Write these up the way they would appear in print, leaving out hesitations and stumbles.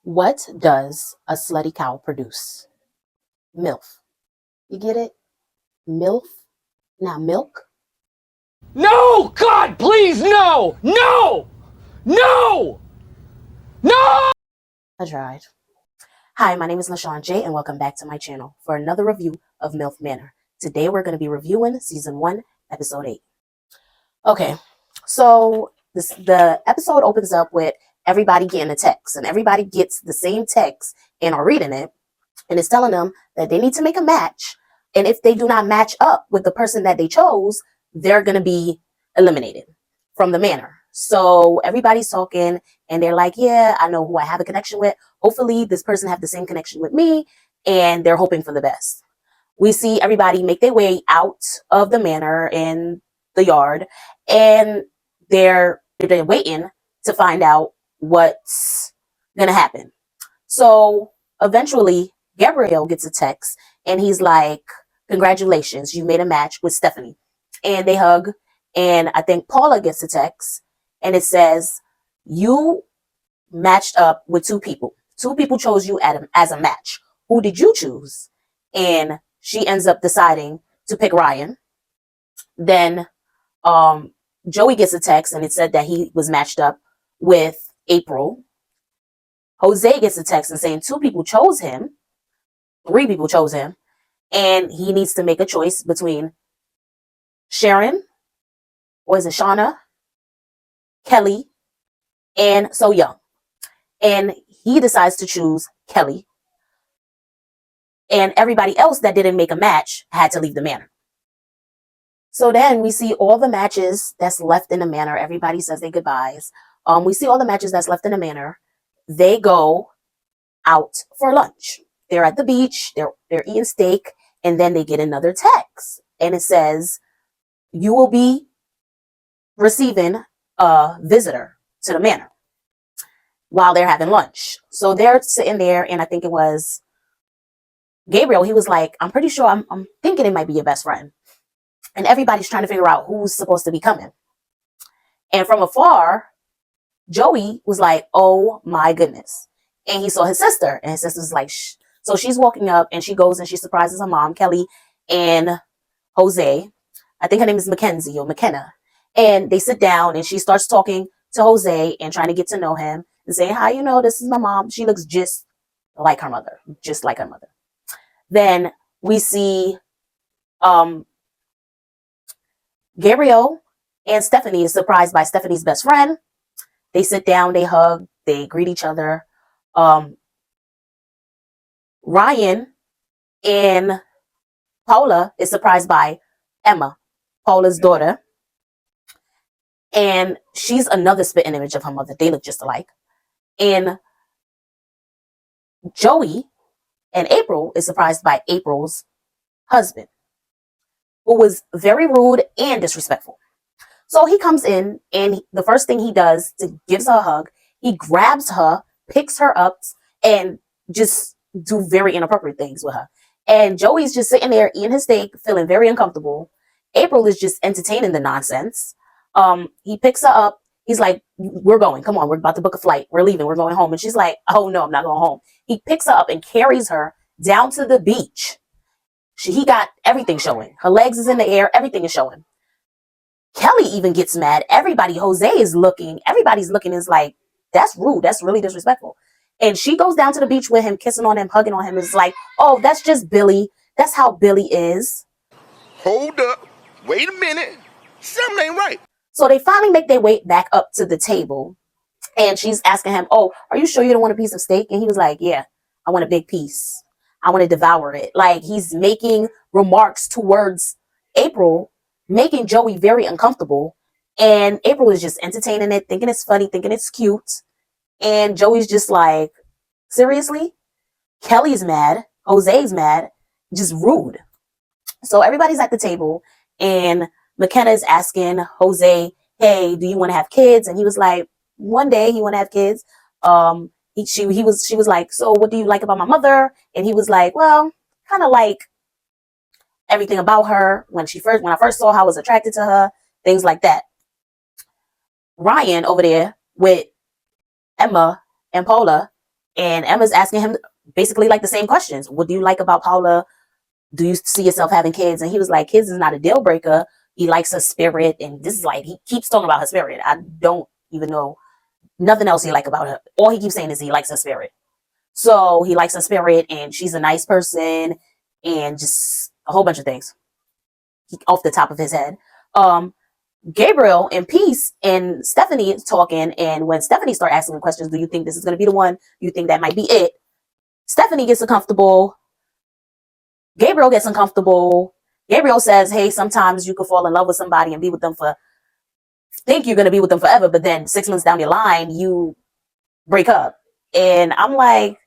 What does a slutty cow produce? Milf. You get it? Milf? Not milk? No! God, please, no! No! No! No! I tried. Hi, my name is LaShawn J, and welcome back to my channel for another review of Milf Manor. Today we're going to be reviewing Season 1, Episode 8. Okay, so the episode opens up with everybody getting a text, and everybody gets the same text and are reading it, and it's telling them that they need to make a match, and if they do not match up with the person that they chose, they're going to be eliminated from the manor. So everybody's talking, and they're like, yeah, I know who I have a connection with. Hopefully this person have the same connection with me, and they're hoping for the best. We see everybody make their way out of the manor in the yard, and they're waiting to find out what's going to happen. So eventually Gabriel gets a text, and he's like, congratulations, you made a match with Stephanie. And they hug, and I think Paula gets a text, and it says, you matched up with two people. Two people chose you as a match. Who did you choose? And she ends up deciding to pick Ryan. Then Joey gets a text, and it said that he was matched up with April. Jose gets a text and saying two people chose him. Three people chose him. And he needs to make a choice between Sharon, or is it Shauna, Kelly, and So Young. And he decides to choose Kelly. And everybody else that didn't make a match had to leave the manor. So then we see all the matches that's left in the manor. Everybody says their goodbyes. We see all the matches that's left in the manor. They go out for lunch. They're at the beach. They're eating steak. And then they get another text. And it says, you will be receiving a visitor to the manor while they're having lunch. So they're sitting there, and I think it was Gabriel. He was like, I'm pretty sure I'm thinking it might be your best friend. And everybody's trying to figure out who's supposed to be coming. And from afar, Joey was like, oh my goodness. And he saw his sister, and his sister's like, shh. So she's walking up, and she goes and she surprises her mom, Kelly, and Jose. I think her name is Mackenzie or McKenna. And they sit down, and she starts talking to Jose and trying to get to know him and saying, hi, this is my mom. She looks just like her mother, just like her mother. Then we see Gabriel and Stephanie is surprised by Stephanie's best friend. They sit down, they hug, they greet each other. Ryan and Paula is surprised by Emma, Paula's daughter. And she's another spitting image of her mother. They look just alike. And Joey and April is surprised by April's husband, who was very rude and disrespectful. So he comes in, and the first thing he does to gives her a hug, he grabs her, picks her up, and just do very inappropriate things with her. And Joey's just sitting there eating his steak, feeling very uncomfortable. April is just entertaining the nonsense. He picks her up. He's like, we're going. Come on, we're about to book a flight. We're leaving. We're going home. And she's like, oh, no, I'm not going home. He picks her up and carries her down to the beach. He got everything showing. Her legs is in the air. Everything is showing. Kelly even gets mad. Everybody's looking is like, that's rude. That's really disrespectful. And she goes down to the beach with him, kissing on him, hugging on him. It's like, oh, that's just Billy. That's how Billy is. Hold up. Wait a minute. Something ain't right. So they finally make their way back up to the table. And she's asking him, oh, are you sure you don't want a piece of steak? And he was like, yeah, I want a big piece. I want to devour it. Like, he's making remarks towards April, making Joey very uncomfortable. And April is just entertaining it, thinking it's funny, thinking it's cute. And Joey's just like, seriously? Kelly's mad. Jose's mad. Just rude. So everybody's at the table, and McKenna is asking Jose, hey, do you want to have kids? And he was like, one day he want to have kids. She was like, so what do you like about my mother? And he was like, well, kind of like everything about her. When I first saw her, I was attracted to her, things like that. Ryan over there with Emma and Paula And Emma's asking him basically like the same questions. What do you like about Paula? Do you see yourself having kids? And he was like, kids is not a deal breaker. He likes her spirit. And this is like, he keeps talking about her spirit. I don't even know nothing else he like about her. All he keeps saying is he likes her spirit. So he likes her spirit and she's a nice person and just a whole bunch of things off the top of his head. Gabriel and Peace and Stephanie is talking, and when Stephanie starts asking him questions, do you think this is going to be the one? Do you think that might be it? Stephanie gets uncomfortable. Gabriel gets uncomfortable. Gabriel says, hey, sometimes you could fall in love with somebody and be with them think you're going to be with them forever, but then 6 months down the line, you break up. And I'm like,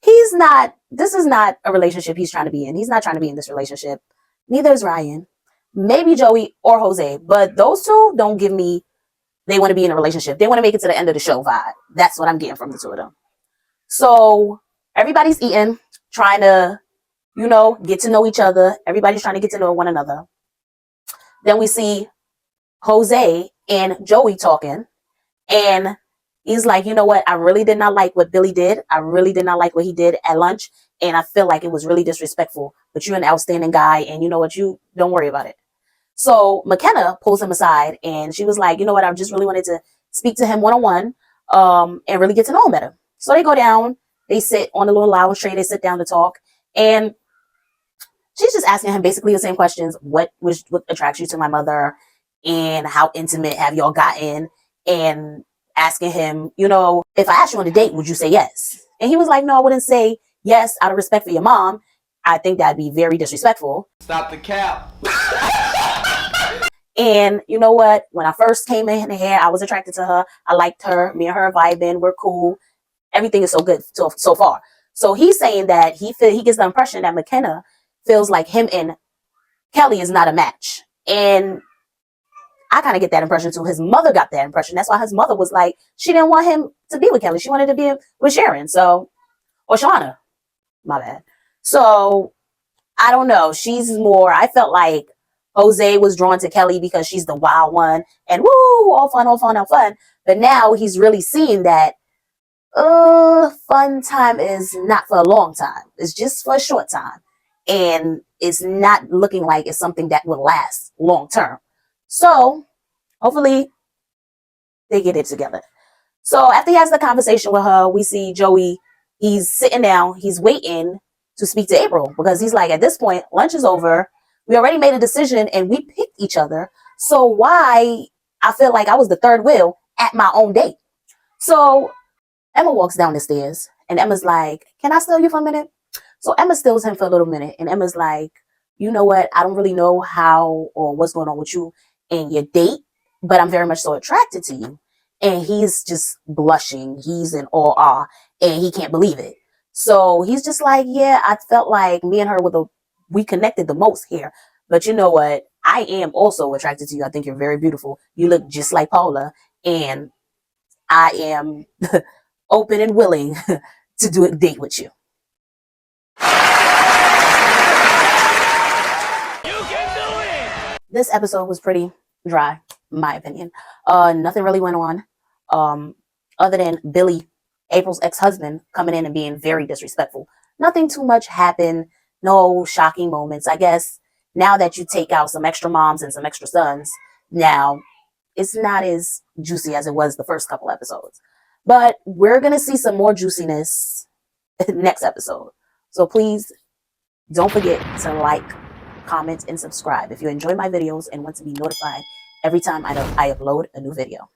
this is not a relationship he's trying to be in. He's not trying to be in this relationship. Neither is Ryan. Maybe Joey or Jose, but those two don't give me, they want to be in a relationship. They want to make it to the end of the show vibe. That's what I'm getting from the two of them. So everybody's eating, trying to, get to know each other. Everybody's trying to get to know one another. Then we see Jose and Joey talking, and he's like, you know what? I really did not like what Billy did. I really did not like what he did at lunch, and I feel like it was really disrespectful. But you're an outstanding guy, and you know what? You don't worry about it. So McKenna pulls him aside, and she was like, you know what? I just really wanted to speak to him one-on-one, and really get to know him better. So they go down, they sit on a little lounge tray, they sit down to talk, and she's just asking him basically the same questions. What attracts you to my mother, and how intimate have y'all gotten? And asking him, if I asked you on a date, would you say yes? And he was like, no, I wouldn't say yes out of respect for your mom. I think that'd be very disrespectful. Stop the cap. And you know what? When I first came in here, I was attracted to her. I liked her. Me and her vibing. We're cool. Everything is so good so far. So he's saying that he gets the impression that McKenna feels like him and Kelly is not a match. And I kind of get that impression too. His mother got that impression. That's why his mother was like, she didn't want him to be with Kelly. She wanted to be with Sharon. So, or Shauna. My bad. So, I don't know. I felt like Jose was drawn to Kelly because she's the wild one. And woo, all fun, all fun, all fun. But now he's really seeing that fun time is not for a long time. It's just for a short time. And it's not looking like it's something that will last long term. So hopefully they get it together. So after he has the conversation with her, we see Joey. He's sitting down. He's waiting to speak to April because he's like, at this point, lunch is over. We already made a decision and we picked each other. So why I feel like I was the third wheel at my own date. So Emma walks down the stairs and Emma's like, can I steal you for a minute? So Emma steals him for a little minute and Emma's like, you know what? I don't really know how or what's going on with you and your date, but I'm very much so attracted to you. And he's just blushing. He's in awe and he can't believe it. So he's just like, yeah, I felt like me and her we connected the most here. But you know what? I am also attracted to you. I think you're very beautiful. You look just like Paula. And I am open and willing to do a date with you. This episode was pretty dry, in my opinion. Nothing really went on. Other than Billy, April's ex-husband, coming in and being very disrespectful. Nothing too much happened. No shocking moments. I guess now that you take out some extra moms and some extra sons, now it's not as juicy as it was the first couple episodes. But we're going to see some more juiciness next episode. So please don't forget to like, comment, and subscribe if you enjoy my videos and want to be notified every time I upload a new video.